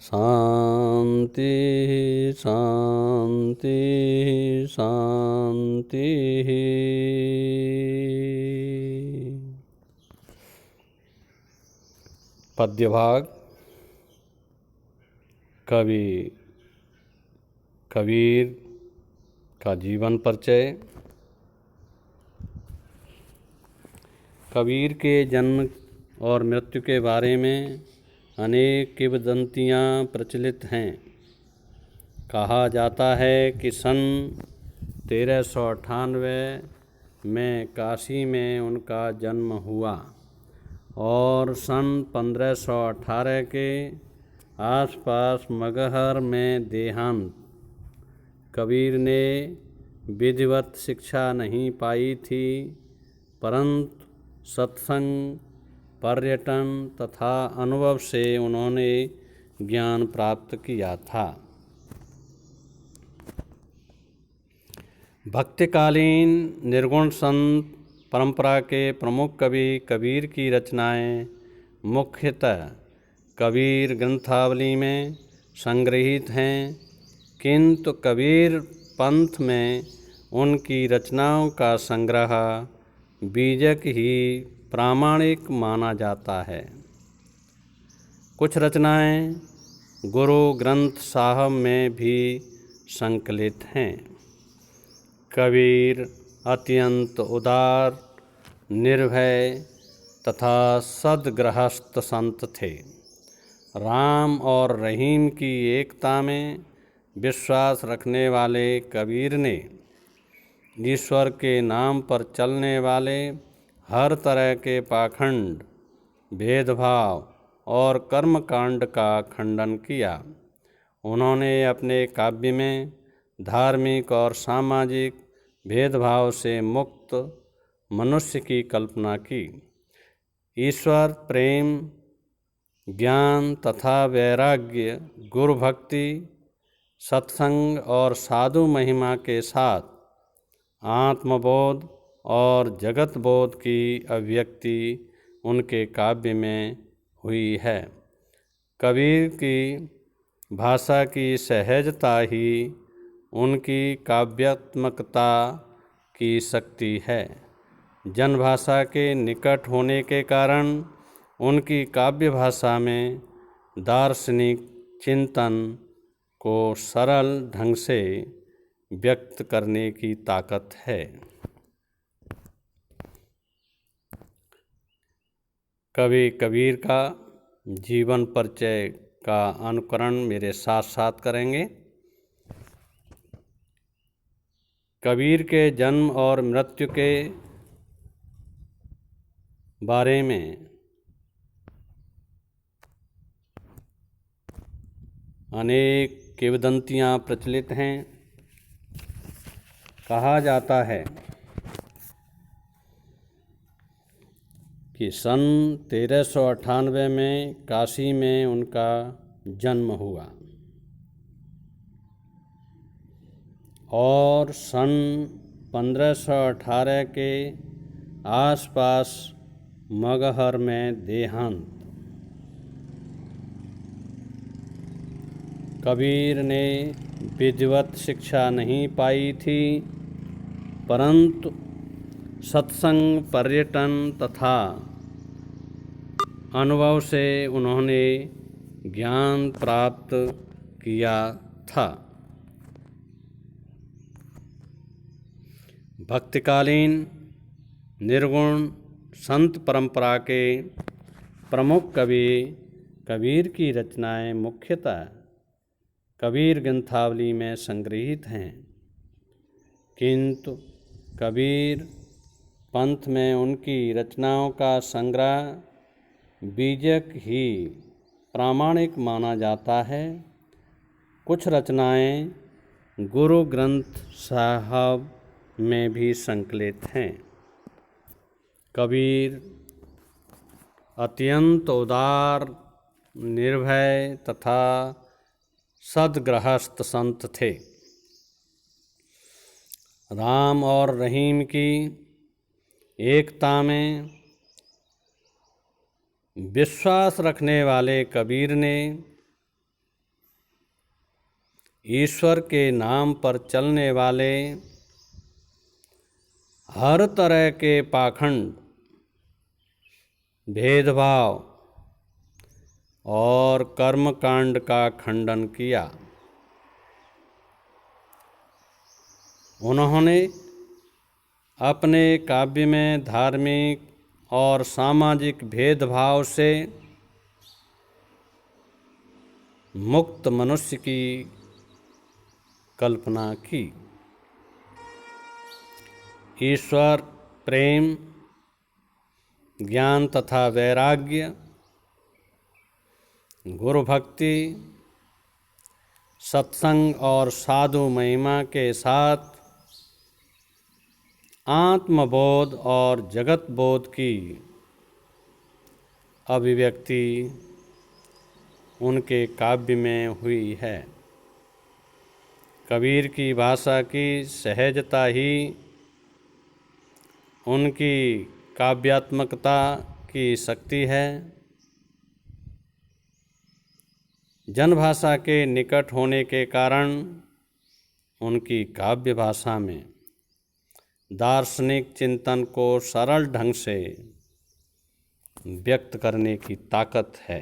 शांति शांति शांति। पद्यभाग। कबीर का जीवन परिचय। कबीर के जन्म और मृत्यु के बारे में अनेक किंवदंतियाँ प्रचलित हैं। कहा जाता है कि सन 1398 में काशी में उनका जन्म हुआ और सन 1518 के आसपास मगहर में देहांत। कबीर ने विधिवत शिक्षा नहीं पाई थी, परंतु सत्संग, पर्यटन तथा अनुभव से उन्होंने ज्ञान प्राप्त किया था। भक्तिकालीन निर्गुण संत परंपरा के प्रमुख कवि कबीर की रचनाएं मुख्यतः कबीर ग्रंथावली में संग्रहित हैं, किंतु कबीर पंथ में उनकी रचनाओं का संग्रह बीजक ही प्रामाणिक माना जाता है। कुछ रचनाएं गुरु ग्रंथ साहब में भी संकलित हैं। कबीर अत्यंत उदार, निर्भय तथा सद्गृहस्थ संत थे। राम और रहीम की एकता में विश्वास रखने वाले कबीर ने ईश्वर के नाम पर चलने वाले हर तरह के पाखंड, भेदभाव और कर्मकांड का खंडन किया। उन्होंने अपने काव्य में धार्मिक और सामाजिक भेदभाव से मुक्त मनुष्य की कल्पना की। ईश्वर प्रेम, ज्ञान तथा वैराग्य, गुरु भक्ति, सत्संग और साधु महिमा के साथ आत्मबोध और जगत बोध की अभिव्यक्ति उनके काव्य में हुई है। कबीर की भाषा की सहजता ही उनकी काव्यात्मकता की शक्ति है। जनभाषा के निकट होने के कारण उनकी काव्य भाषा में दार्शनिक चिंतन को सरल ढंग से व्यक्त करने की ताकत है। कवि कबीर का जीवन परिचय का अनुकरण मेरे साथ साथ करेंगे। कबीर के जन्म और मृत्यु के बारे में अनेक किंवदंतियाँ प्रचलित हैं। कहा जाता है कि सन 1398 में काशी में उनका जन्म हुआ और सन 1518 के आसपास मगहर में देहांत। कबीर ने विधिवत शिक्षा नहीं पाई थी, परंतु सत्संग, पर्यटन तथा अनुभव से उन्होंने ज्ञान प्राप्त किया था। भक्तिकालीन निर्गुण संत परंपरा के प्रमुख कवि कबीर की रचनाएं मुख्यतः कबीर ग्रंथावली में संग्रहित हैं, किंतु कबीर पंथ में उनकी रचनाओं का संग्रह बीजक ही प्रामाणिक माना जाता है। कुछ रचनाएं गुरु ग्रंथ साहब में भी संकलित हैं। कबीर अत्यंत उदार, निर्भय तथा सद्गृहस्थ संत थे। राम और रहीम की एकता में विश्वास रखने वाले कबीर ने ईश्वर के नाम पर चलने वाले हर तरह के पाखंड, भेदभाव और कर्मकांड का खंडन किया। उन्होंने अपने काव्य में धार्मिक और सामाजिक भेदभाव से मुक्त मनुष्य की कल्पना की। ईश्वर, प्रेम, ज्ञान तथा वैराग्य, गुरु भक्ति, सत्संग और साधु महिमा के साथ आत्मबोध और जगत बोध की अभिव्यक्ति उनके काव्य में हुई है। कबीर की भाषा की सहजता ही उनकी काव्यात्मकता की शक्ति है। जनभाषा के निकट होने के कारण उनकी काव्य भाषा में दार्शनिक चिंतन को सरल ढंग से व्यक्त करने की ताकत है।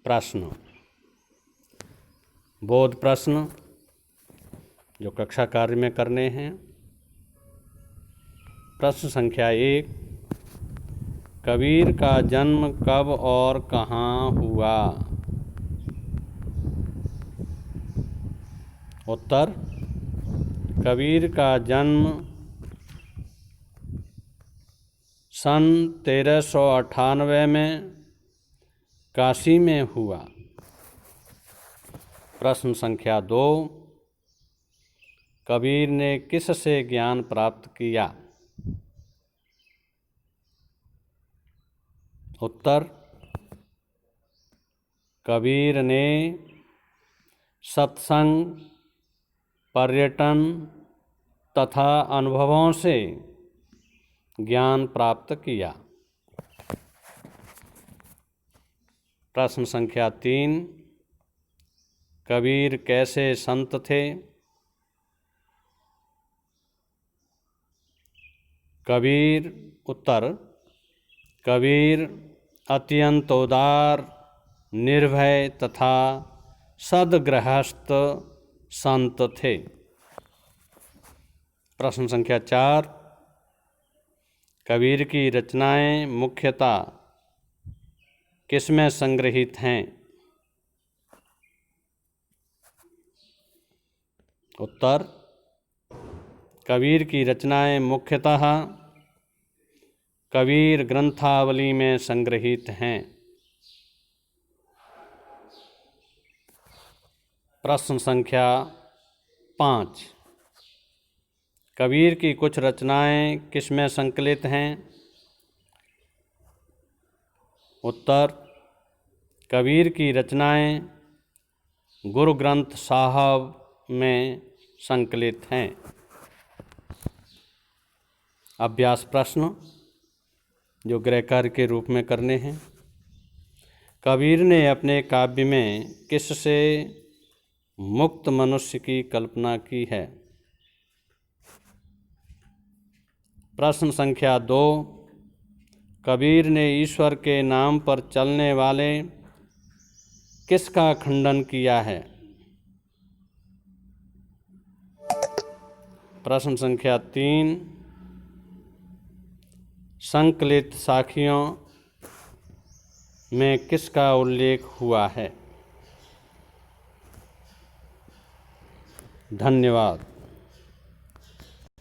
प्रश्न, बोध प्रश्न जो कक्षा कार्य में करने हैं। प्रश्न संख्या 1, कबीर का जन्म कब और कहाँ हुआ? उत्तर, कबीर का जन्म सन 1398 में काशी में हुआ। प्रश्न संख्या 2, कबीर ने किससे ज्ञान प्राप्त किया? उत्तर, कबीर ने सत्संग, पर्यटन तथा अनुभवों से ज्ञान प्राप्त किया। प्रश्न संख्या 3, कबीर कैसे संत थे? कबीर, उत्तर, कबीर अत्यंत उदार, निर्भय तथा सद्गृहस्थ संत थे। प्रश्न संख्या 4, कबीर की रचनाएं मुख्यतः किसमें संग्रहित हैं? उत्तर, कबीर की रचनाएं मुख्यतः कबीर ग्रंथावली में संग्रहित हैं। प्रश्न संख्या 5, कबीर की कुछ रचनाएं किसमें संकलित हैं? उत्तर, कबीर की रचनाएं गुरु ग्रंथ साहब में संकलित हैं। अभ्यास प्रश्न जो गृह कार्य के रूप में करने हैं। कबीर ने अपने काव्य में किससे मुक्त मनुष्य की कल्पना की है? प्रश्न संख्या 2, कबीर ने ईश्वर के नाम पर चलने वाले किसका खंडन किया है? प्रश्न संख्या 3, संकलित साखियों में किसका उल्लेख हुआ है? धन्यवाद।